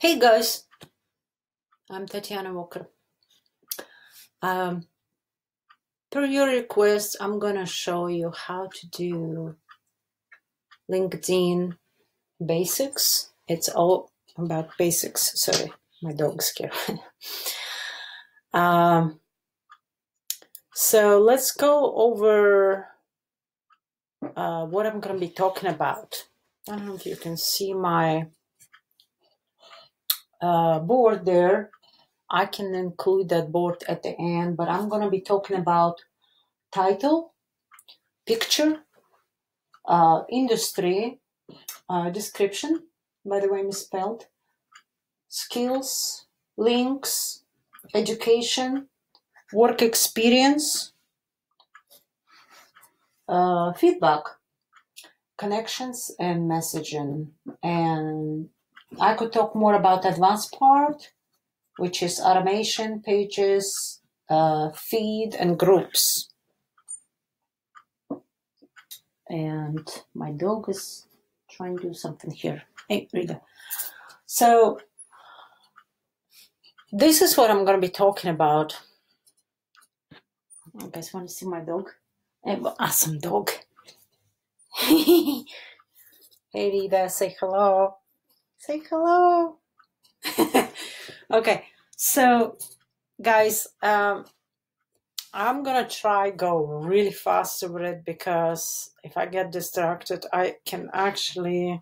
Hey guys, I'm Tatiana Walker. Per your request, I'm gonna show you how to do LinkedIn basics. It's all about basics. Sorry, my dog's here. So let's go over what I'm gonna be talking about. I don't know if you can see my board there. I can include that board at the end, but I'm gonna be talking about title, picture, industry, description, by the way, misspelled, skills, links, education, work experience, feedback, connections, and messaging. And I could talk more about advanced part, which is automation, pages, feed, and groups. And my dog is trying to do something here. Hey, Rita. So this is what I'm going to be talking about. You guys want to see my dog? Awesome dog. Hey, Rita, say hello. Say hello. Okay, so guys, I'm gonna try go really fast over it because if I get distracted, I can actually.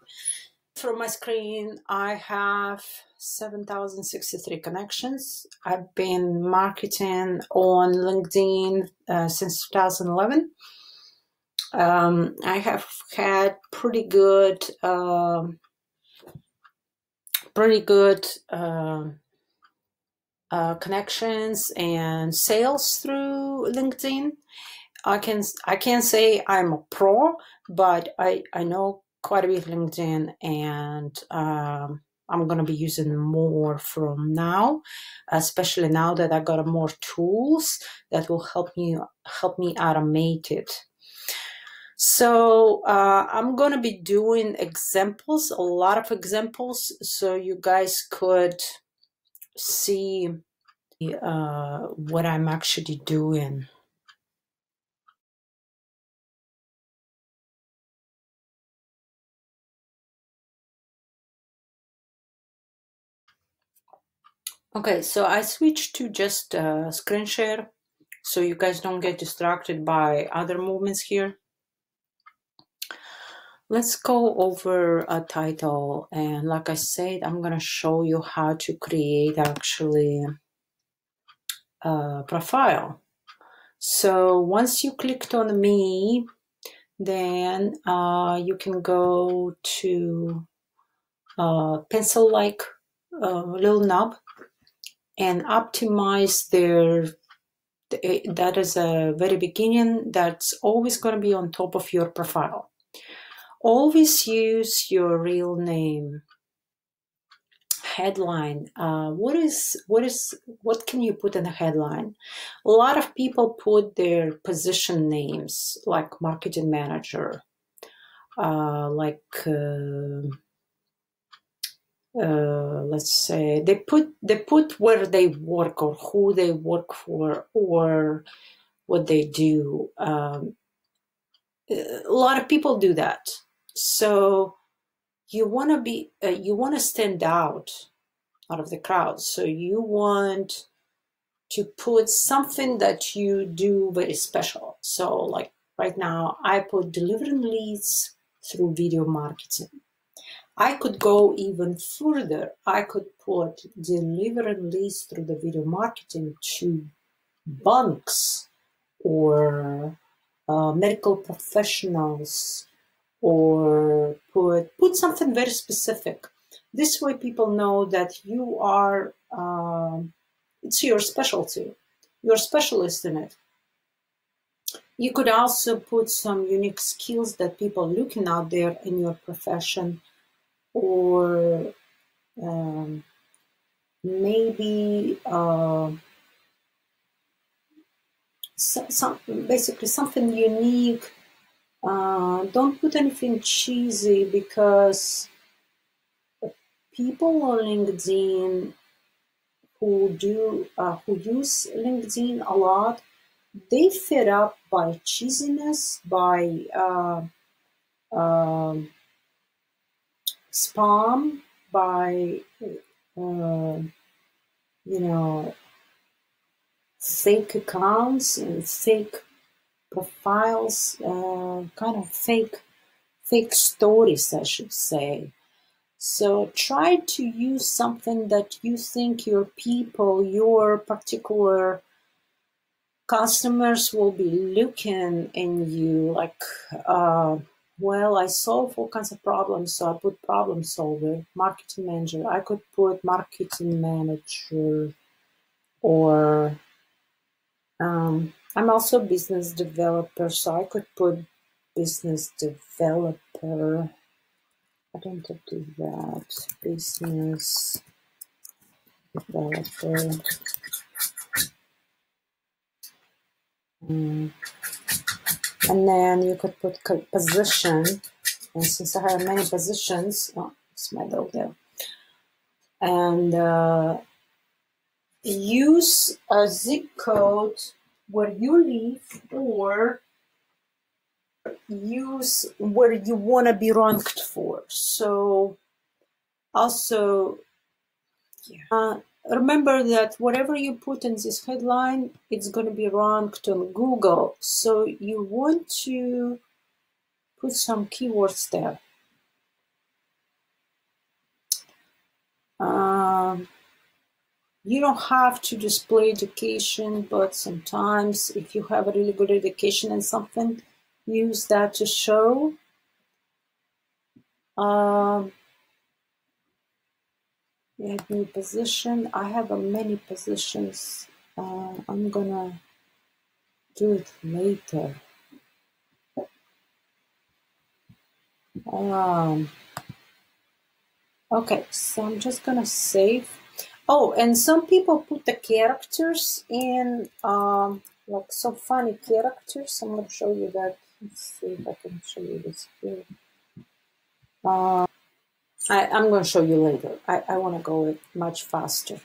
From my screen, I have 7,063 connections. I've been marketing on LinkedIn since 2011. I have had pretty good connections and sales through LinkedIn. I can't say I'm a pro, but I know quite a bit of LinkedIn, and I'm gonna be using more from now, especially now that I got more tools that will help me automate it. So I'm gonna be doing examples, a lot of examples, so you guys could see what I'm actually doing. Okay, so I switched to just screen share so you guys don't get distracted by other movements here. Let's go over a title, and like I said, I'm gonna show you how to create actually a profile. So once you clicked on me, then you can go to pencil-like little knob and optimize that is a very beginning. That's always going to be on top of your profile. Always use your real name. Headline. What can you put in a headline? A lot of people put their position names, like marketing manager, let's say they put where they work or who they work for or what they do. A lot of people do that. So you want to stand out of the crowd. So you want to put something that you do very special. So like right now, I put delivering leads through video marketing. I could go even further. I could put delivering leads through the video marketing to banks or medical professionals, or put something very specific. This way people know that you are, it's your specialty. You're a specialist in it. You could also put some unique skills that people are looking out there in your profession, or maybe basically something unique. Don't put anything cheesy because people on LinkedIn who use LinkedIn a lot, they fed up by cheesiness, by spam, by fake accounts and fake profiles, kind of fake stories, I should say. So try to use something that you think your people, your particular customers will be looking in you, like, well, I solve all kinds of problems, so I put problem solver, marketing manager. I could put marketing manager, or I'm also a business developer, so I could put business developer. I don't have to do that. Business developer. And then you could put position. And since I have many positions, it's my dog there. And use a zip code where you live, or use where you want to be ranked for. So also, remember that whatever you put in this headline, it's going to be ranked on Google. So you want to put some keywords there. You don't have to display education, but sometimes if you have a really good education in something, use that to show. Add new position. I have many positions. I'm gonna do it later. Okay, so I'm just gonna save. Oh, and some people put the characters in, like some funny characters. I'm gonna show you that. Let's see if I can show you this here. I'm gonna show you later. I wanna go much faster.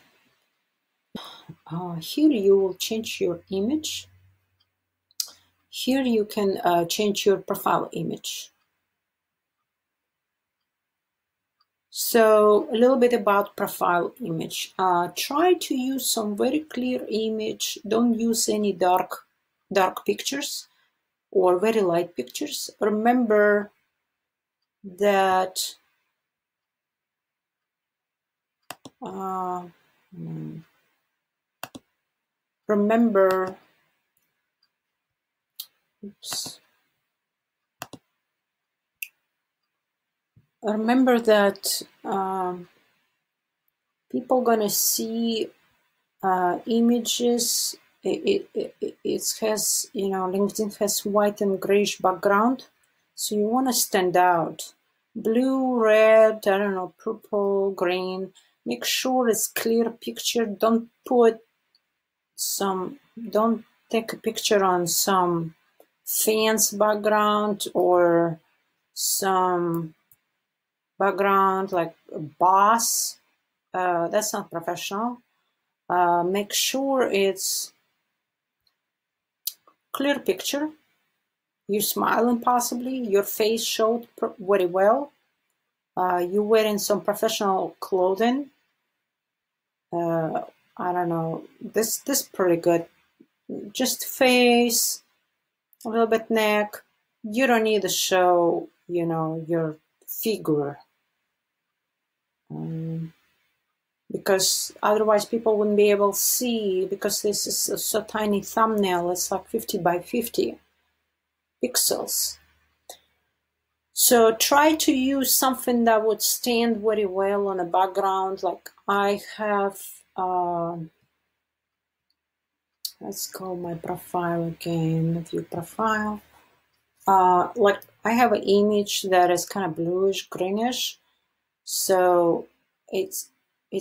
Here you will change your image. Here you can change your profile image. So a little bit about profile image. Try to use some very clear image. Don't use any dark pictures or very light pictures. Remember that remember that people gonna see images. It has, LinkedIn has white and grayish background, so you want to stand out. Blue, red, I don't know, purple, green. Make sure it's clear picture. Don't take a picture on some fancy background or some background like a boss. That's not professional. Make sure it's clear picture. You're smiling, possibly your face showed very well. You're wearing some professional clothing. I don't know. This pretty good. Just face, a little bit neck. You don't need to show, your figure. Because otherwise people wouldn't be able to see, because this is a so tiny thumbnail. It's like 50 by 50 pixels. So try to use something that would stand very well on a background. Like I have, let's go my profile again, view profile. Like I have an image that is kind of bluish, greenish. So it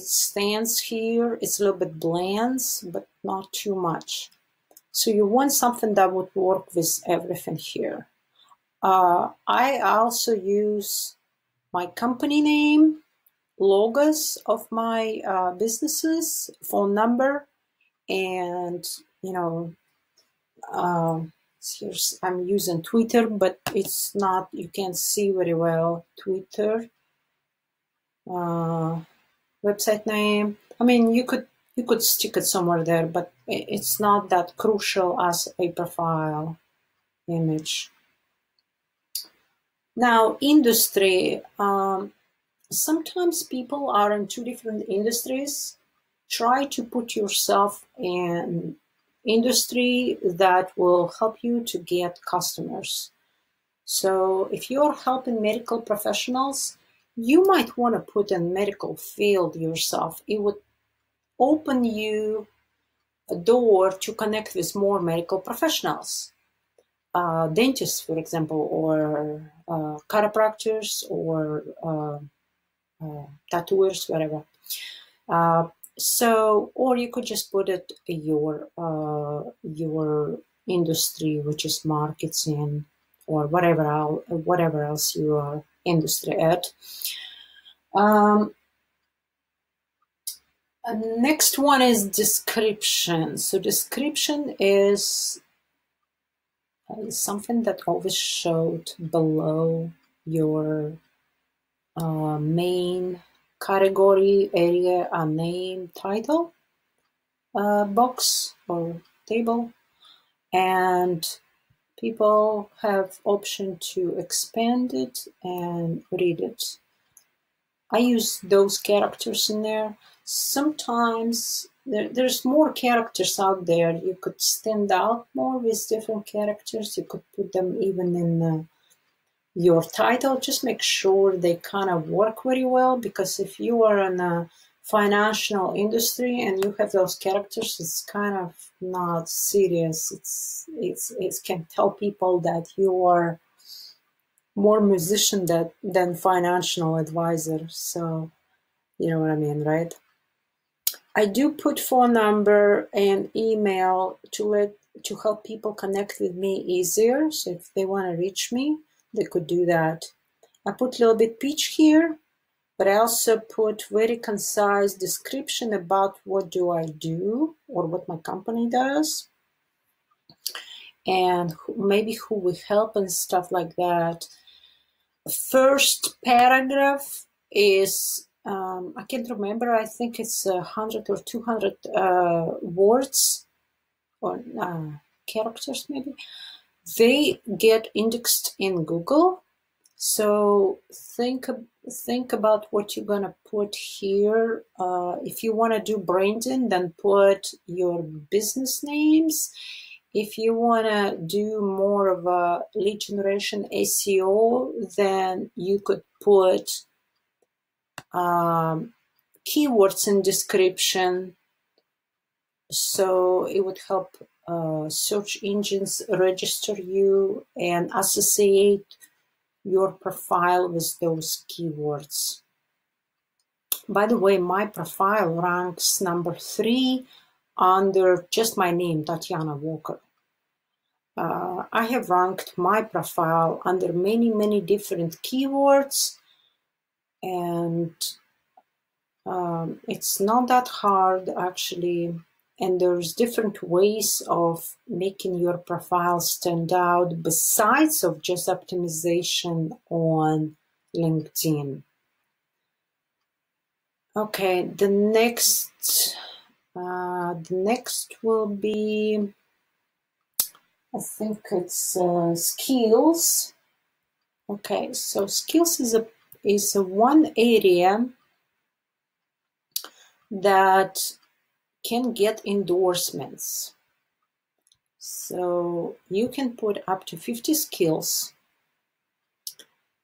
stands here. It's a little bit bland, but not too much. So you want something that would work with everything here. I also use my company name logos of my businesses, phone number, and here's, I'm using Twitter, but it's not, you can't see very well Twitter. Website name. I mean, you could stick it somewhere there, but it's not that crucial as a profile image. Now, industry. Sometimes people are in two different industries. Try to put yourself in industry that will help you to get customers. So if you're helping medical professionals, you might want to put in medical field yourself. It would open you a door to connect with more medical professionals. Dentists, for example, or chiropractors, or tattooers, whatever. So, or you could just put it your industry, which is marketing, or whatever else you are industry at. Next one is description. So description is something that always showed below your main category, area, name, title box or table, and people have option to expand it and read it. I use those characters in there. Sometimes there's more characters out there. You could stand out more with different characters. You could put them even in your title. Just make sure they kind of work very well, because if you are in a financial industry and you have those characters, it's kind of not serious. It can tell people that you are more musician than financial advisor. So you know what I mean, right? I do put phone number and email to help people connect with me easier. So if they want to reach me, they could do that. I put a little bit pitch here, but I also put very concise description about what do I do or what my company does, and maybe who we help and stuff like that. The first paragraph is, I can't remember, I think it's 100 or 200 words or characters maybe. They get indexed in Google. So think about what you're gonna put here. If you want to do branding, then put your business names. If you want to do more of a lead generation SEO, then you could put keywords in description. So it would help search engines register you and associate your profile with those keywords. By the way, my profile ranks number 3 under just my name, Tatiana Walker. I have ranked my profile under many different keywords, and it's not that hard actually. And there's different ways of making your profile stand out besides of just optimization on LinkedIn. Okay, the next will be, I think it's skills. Okay, so skills is a one area that can get endorsements. So you can put up to 50 skills,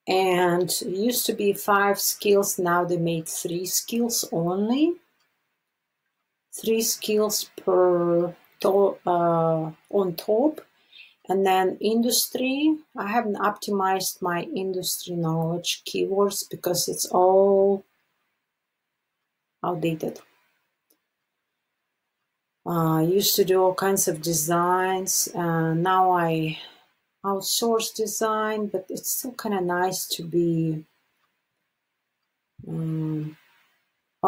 and it used to be 5 skills. Now they made 3 skills only. 3 skills per on top. And then industry, I haven't optimized my industry knowledge keywords because it's all outdated. I used to do all kinds of designs, and now I outsource design, but it's still kind of nice to be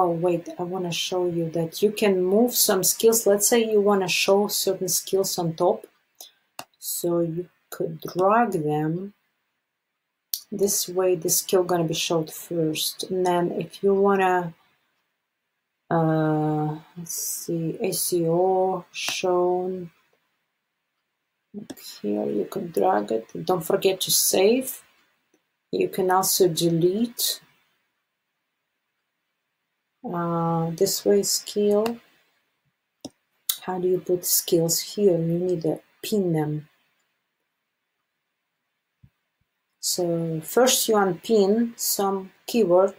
Oh, wait, I want to show you that you can move some skills. Let's say you want to show certain skills on top. So you could drag them. This way, the skill going to be showed first. And then if you want to, let's see, SEO shown. Here, you can drag it. Don't forget to save. You can also delete. This way, skill. How do you put skills here? You need to pin them. So first you unpin some keyword,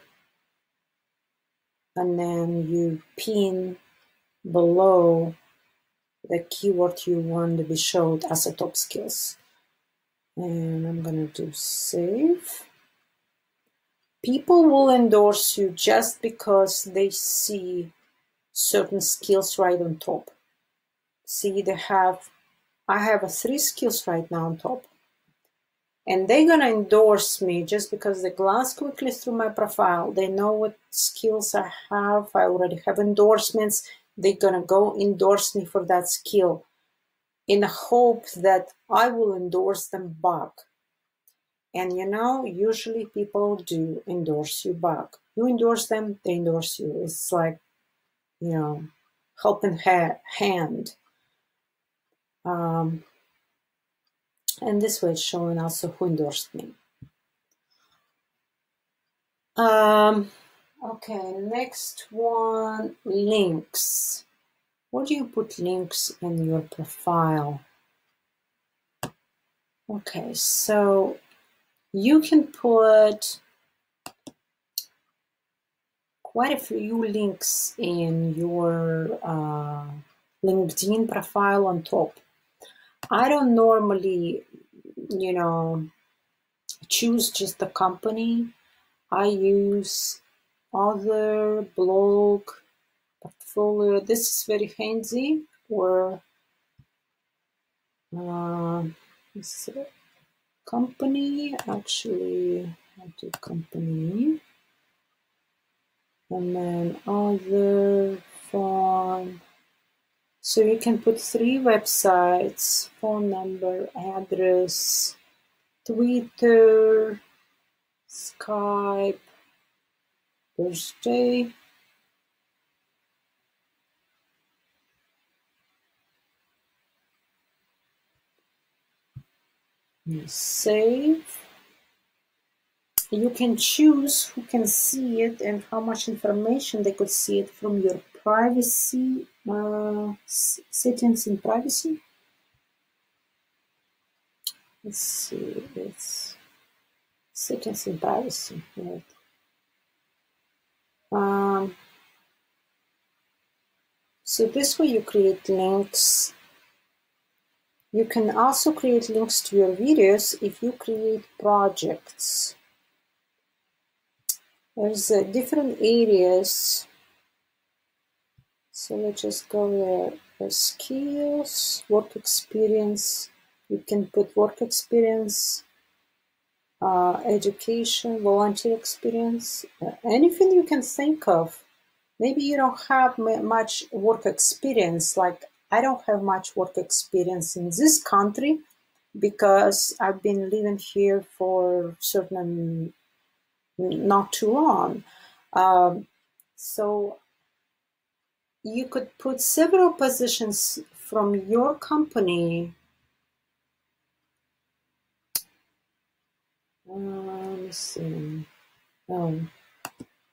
and then you pin below the keyword you want to be showed as a top skills. And I'm gonna do save. People will endorse you just because they see certain skills right on top. See, I have 3 skills right now on top. And they're gonna endorse me just because they glance quickly through my profile. They know what skills I have. I already have endorsements. They're gonna go endorse me for that skill in the hope that I will endorse them back. And you know, usually people do endorse you back. You endorse them, they endorse you. It's like, you know, helping hand. And this way it's showing also who endorsed me. Okay, next one, links. Where do you put links in your profile? Okay, so you can put quite a few links in your LinkedIn profile on top. I don't normally, you know, choose just the company. I use other blog, portfolio. This is very handy. Or this company. Actually, I do company, and then other phone. So you can put 3 websites: phone number, address, Twitter, Skype, birthday. Save. You can choose who can see it and how much information they could see it from your privacy settings in privacy. Let's see, it's settings in privacy, right? So this way you create links. You can also create links to your videos if you create projects. There's different areas. So let's just go there. Skills, work experience. You can put work experience, education, volunteer experience, anything you can think of. Maybe you don't have much work experience. Like I don't have much work experience in this country because I've been living here for certain not too long. So you could put several positions from your company. Let me see. Oh,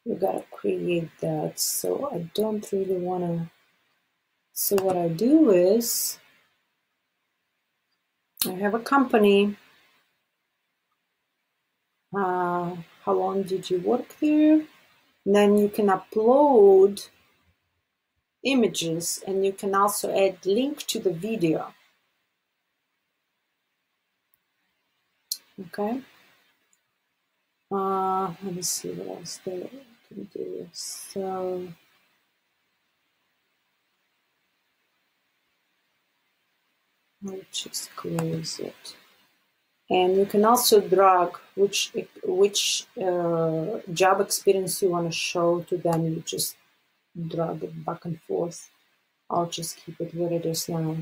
you gotta create that. So I don't really wanna. So what I do is I have a company. How long did you work there? And then you can upload images, and you can also add link to the video. Okay. Let me see what else there can do. So I'll just close it. And you can also drag which job experience you want to show to them. You just drag it back and forth. I'll just keep it where it is now.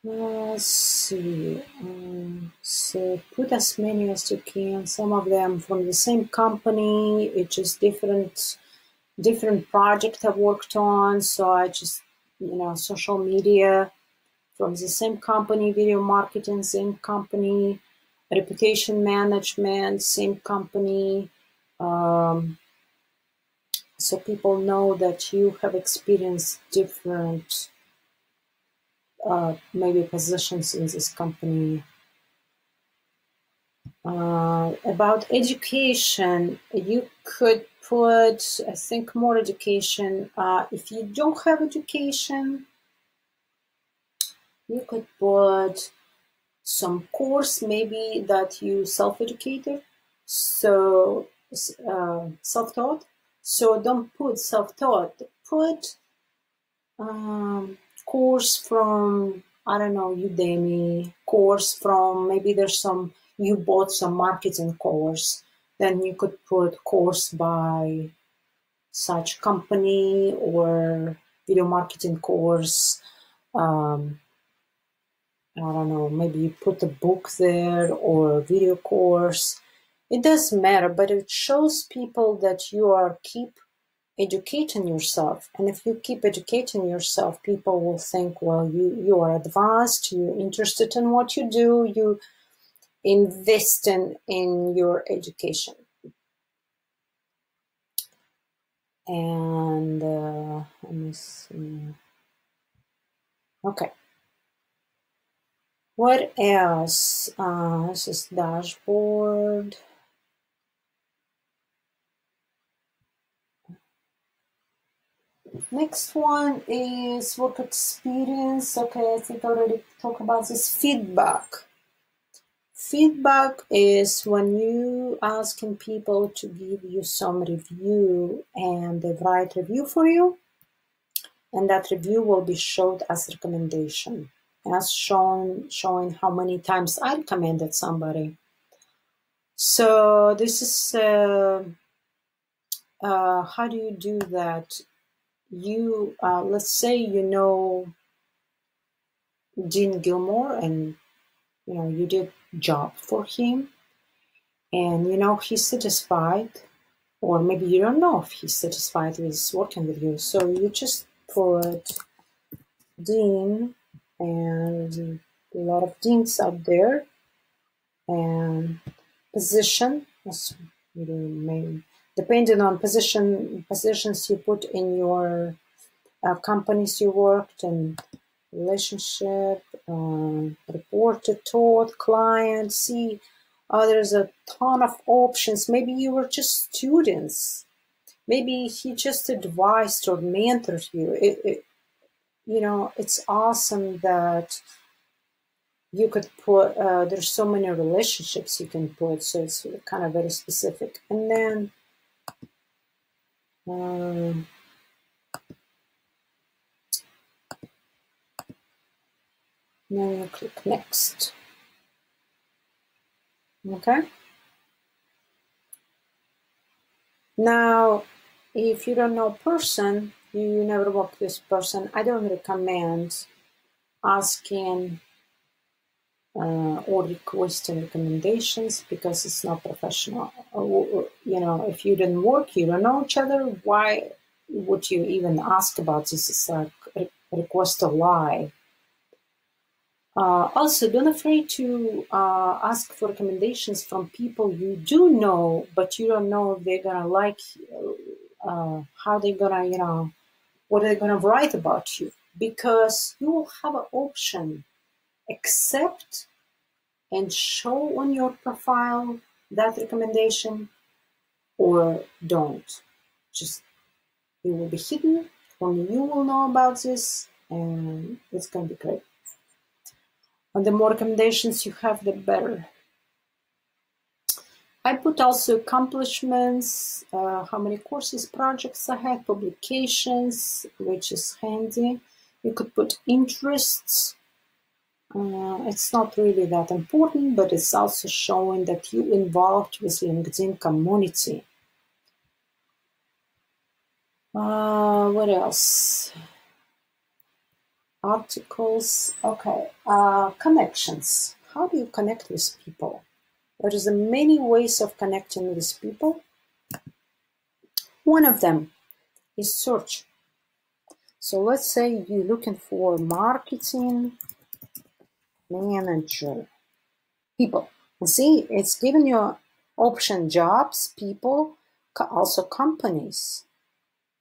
Let's see. So put as many as you can. Some of them from the same company. It's just different project I've worked on. So I just, social media from the same company, video marketing, same company, reputation management, same company. So people know that you have experienced different maybe positions in this company. About education, you could put, I think, more education. If you don't have education, you could put some course maybe that you self-educated, so self-taught. So don't put self-taught, put course from, I don't know, Udemy, course from, maybe there's some, you bought some marketing course, then you could put course by such company or video marketing course. I don't know, maybe you put a book there or a video course. It doesn't matter, but it shows people that you are keep educating yourself. And if you keep educating yourself, people will think, well, you are advanced, you're interested in what you do, you invest in your education. And let me see. Okay. What else? This is dashboard. Next one is work experience. Okay, I think I already talked about this. Feedback. Feedback is when you asking people to give you some review and they write review for you, and that review will be showed as recommendation, as showing how many times I recommended somebody. So this is how do you do that? You let's say you know Dean Gilmore and you did job for him and he's satisfied, or maybe you don't know if he's satisfied with working with you, so you just put Dean, and a lot of deans out there, and position, depending on positions you put in your companies you worked in, relationship, reported, taught, client. See, there's a ton of options. Maybe you were just students. Maybe he just advised or mentored you. It's awesome that you could put, there's so many relationships you can put, so it's kind of very specific. And then then you click next. Okay. Now, if you don't know a person, you never work with this person, I don't recommend asking or requesting recommendations because it's not professional. If you didn't work, you don't know each other, why would you even ask about this? It's like request a lie. Also, don't afraid to ask for recommendations from people you do know, but you don't know if they're gonna like how they're gonna, what they're gonna write about you, because you will have an option: accept and show on your profile that recommendation, or don't. Just, it will be hidden. Only you will know about this, and it's gonna be great. And the more recommendations you have, the better. I put also accomplishments, how many courses, projects I had, publications, which is handy. You could put interests. It's not really that important, but it's also showing that you involved with LinkedIn community. What else? Articles. Okay. Connections. How do you connect with people? There's many ways of connecting with people. One of them is search. So let's say you're looking for marketing manager. People. And see, it's giving you option jobs, people, also companies.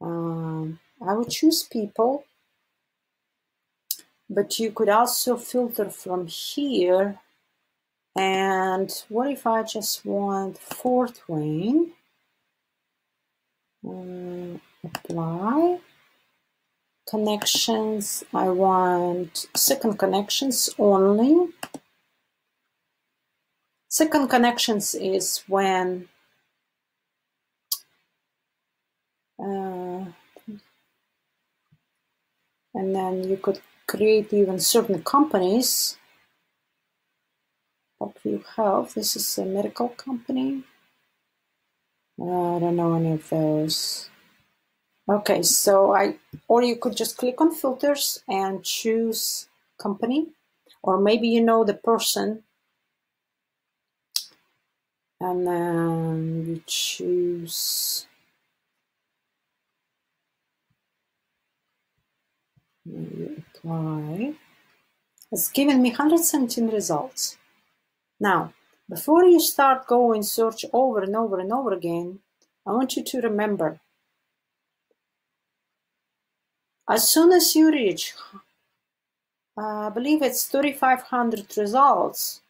I would choose people, but you could also filter from here. And what if I just want Fort Wayne? Apply. Connections, I want second connections only. Second connections is when and then you could create even certain companies. What you have, this is a medical company. I don't know any of those. Okay, so or you could just click on filters and choose company, or maybe you know the person, and then you choose. You apply. It's given me 117 results. Now, before you start going search over and over and over again, I want you to remember, as soon as you reach, I believe it's 3,500 results,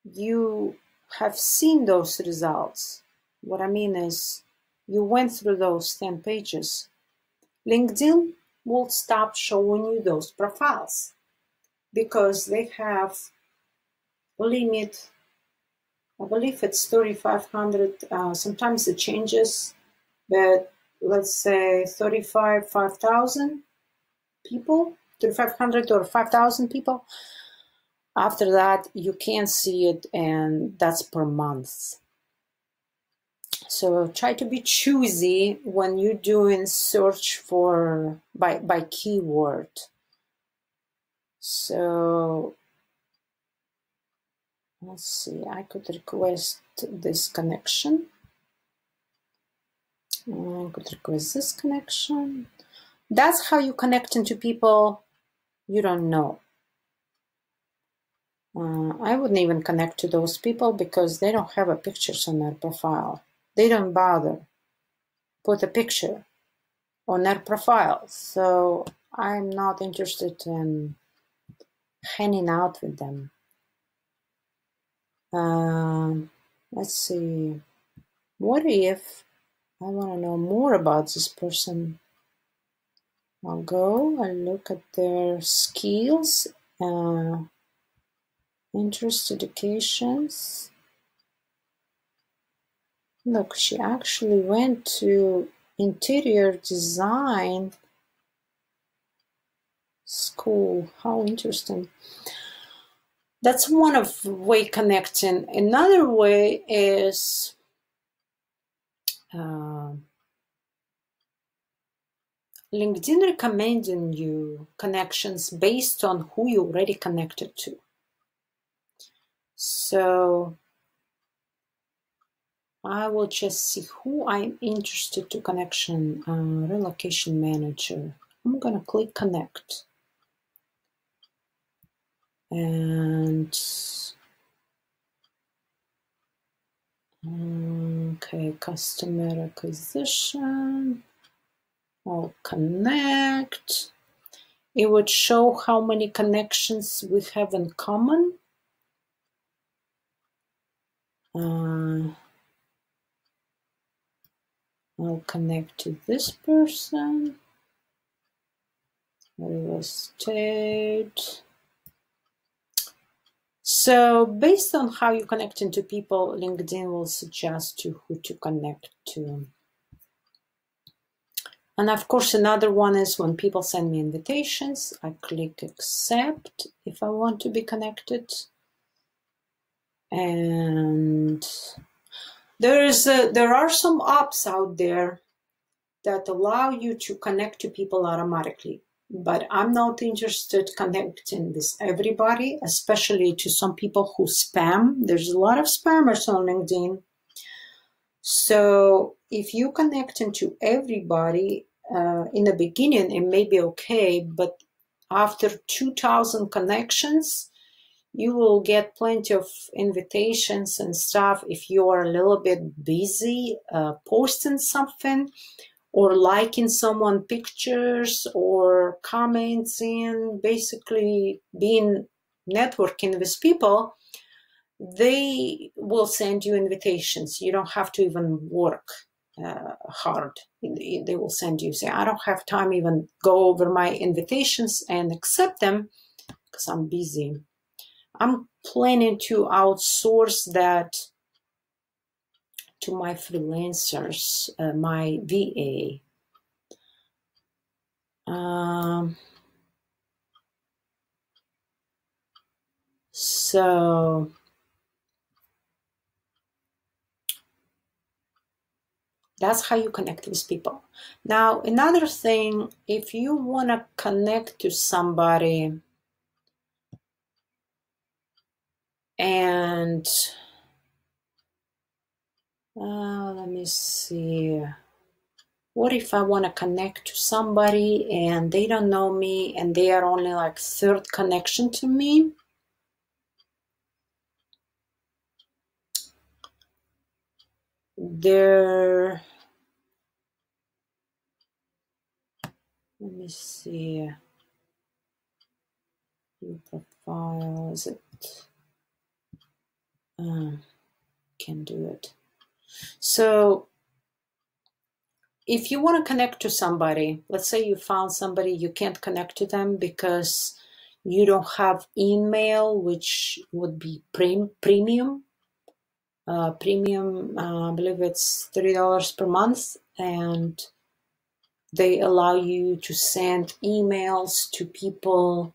you have seen those results. What I mean is, you went through those 10 pages. LinkedIn will stop showing you those profiles because they have limit. I believe it's 3,500. Sometimes it changes, but let's say 5,000 people, 3,500 or 5,000 people. After that, you can't see it, and that's per month. So try to be choosy when you're doing search for by keyword. So let's see, I could request this connection. I could request this connection. That's how you connect into people you don't know. I wouldn't even connect to those people because they don't have a pictures on their profile. They don't bother put a picture on their profile. So I'm not interested in hanging out with them. Let's see. What if I want to know more about this person? I'll go and look at their skills, interest, educations. Look, she actually went to interior design school. How interesting. That's one of way connecting. Another way is LinkedIn recommending you connections based on who you already connected to. So I will just see who I'm interested to connection. Relocation manager. I'm gonna click connect. And okay, customer acquisition. I'll connect. It would show how many connections we have in common. I'll connect to this person. Real estate. So based on how you connect into people, LinkedIn will suggest you who to connect to. And of course, another one is when people send me invitations, I click accept if I want to be connected. And there are some apps out there that allow you to connect to people automatically. But I'm not interested connecting with everybody, especially to some people who spam. There's a lot of spammers on LinkedIn. So if you connect into everybody in the beginning, it may be okay, but after 2,000 connections, you will get plenty of invitations and stuff if you are a little bit busy posting something or liking someone pictures or commenting, basically being networking with people. They will send you invitations. You don't have to even work hard. They will send you, say, I don't have time even go over my invitations and accept them because I'm busy. I'm planning to outsource that to my freelancers, my VA. So that's how you connect with people. Now, another thing, if you want to connect to somebody and let me see. What if I want to connect to somebody and they don't know me and they are only like third connection to me? Let me see. Your profile, is it? Can do it. So if you want to connect to somebody, let's say you found somebody, you can't connect to them because you don't have email, which would be premium. Premium, I believe it's $30 per month, and they allow you to send emails to people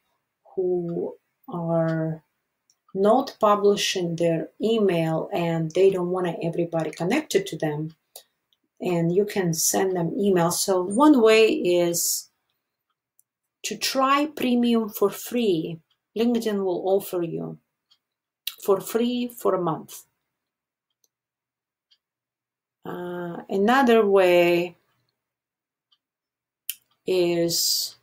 who are not publishing their email and they don't want everybody connected to them. And you can send them emails. So one way is to try premium for free. LinkedIn will offer you for free for a month. Another way is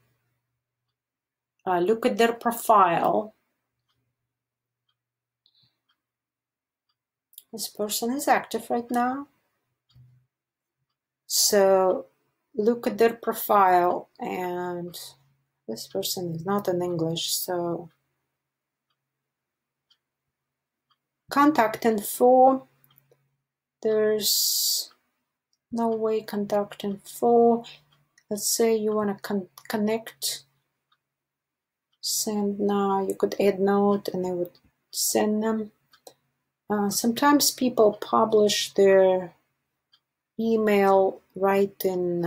look at their profile. This person is active right now. So look at their profile, and this person is not in English, so contact info. There's no way contact info. Let's say you want to connect, send now. You could add note and I would send them. Sometimes people publish their email right in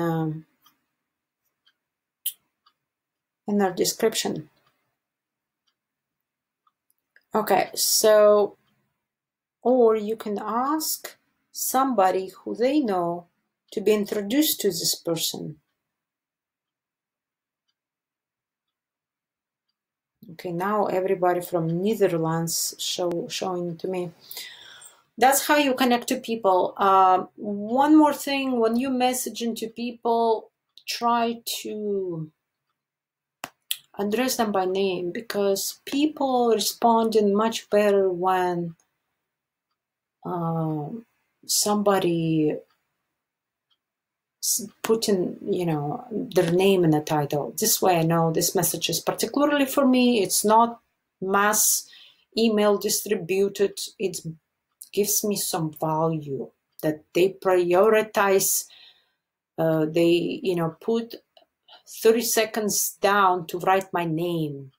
their description. Okay, so, or you can ask somebody who they know to be introduced to this person. Okay, now everybody from Netherlands showing to me. That's how you connect to people. One more thing, when you message into people, try to address them by name, because people respond much better when somebody putting, their name in the title. This way I know this message is particularly for me. It's not mass email distributed. It gives me some value that they prioritize. They, put 30 seconds down to write my name.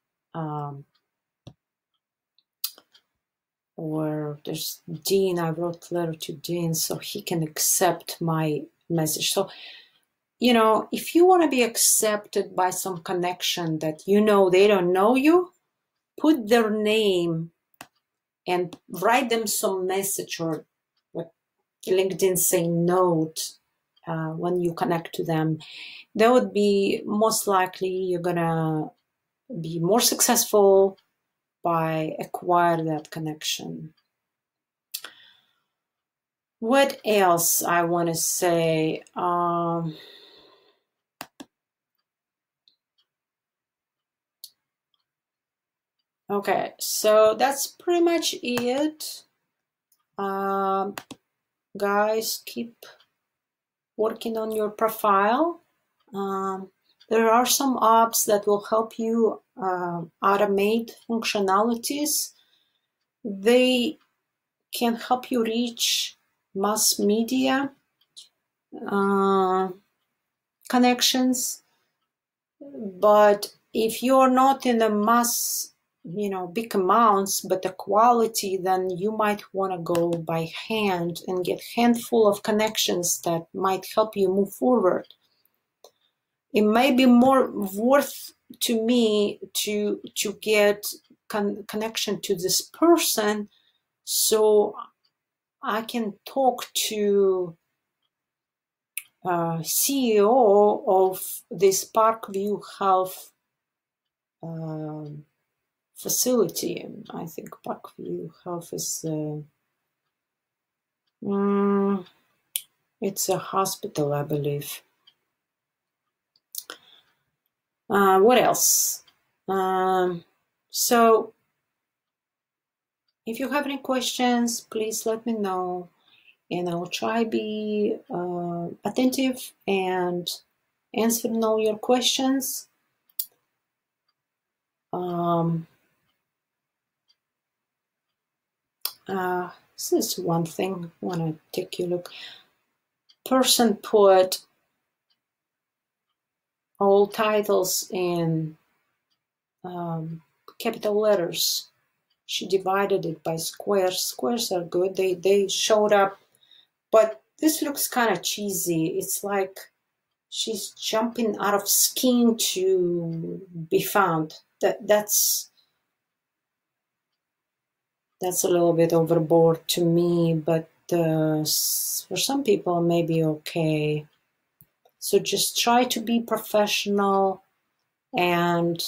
Or there's Dean, I wrote a letter to Dean so he can accept my message. So you know, if you want to be accepted by some connection that you know they don't know you, put their name and write them some message or what LinkedIn say note when you connect to them. That would be most likely you're gonna be more successful by acquire that connection. What else I want to say? Okay, so that's pretty much it. Guys, keep working on your profile. There are some apps that will help you automate functionalities. They can help you reach mass media connections, but if you're not in a mass, you know, big amounts, but the quality, then you might want to go by hand and get handful of connections that might help you move forward. It may be more worth to me to get connection to this person, so I can talk to CEO of this Parkview Health facility. I think Parkview Health is it's a hospital, I believe. What else? So if you have any questions, please let me know, and I'll try to be attentive and answering all your questions. This is one thing I want to take a look. Person put all titles in capital letters. She divided it by squares. Squares are good. They showed up, but this looks kind of cheesy. It's like she's jumping out of skin to be found. That's a little bit overboard to me, but for some people it may be okay. So just try to be professional and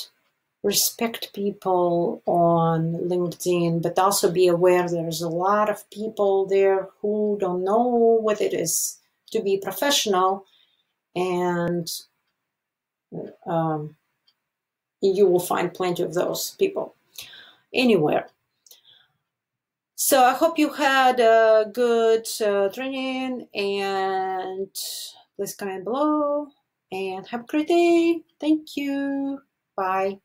respect people on LinkedIn, but also be aware there's a lot of people there who don't know what it is to be professional, and you will find plenty of those people anywhere. So I hope you had a good training, and please comment below and have a great day. Thank you. Bye.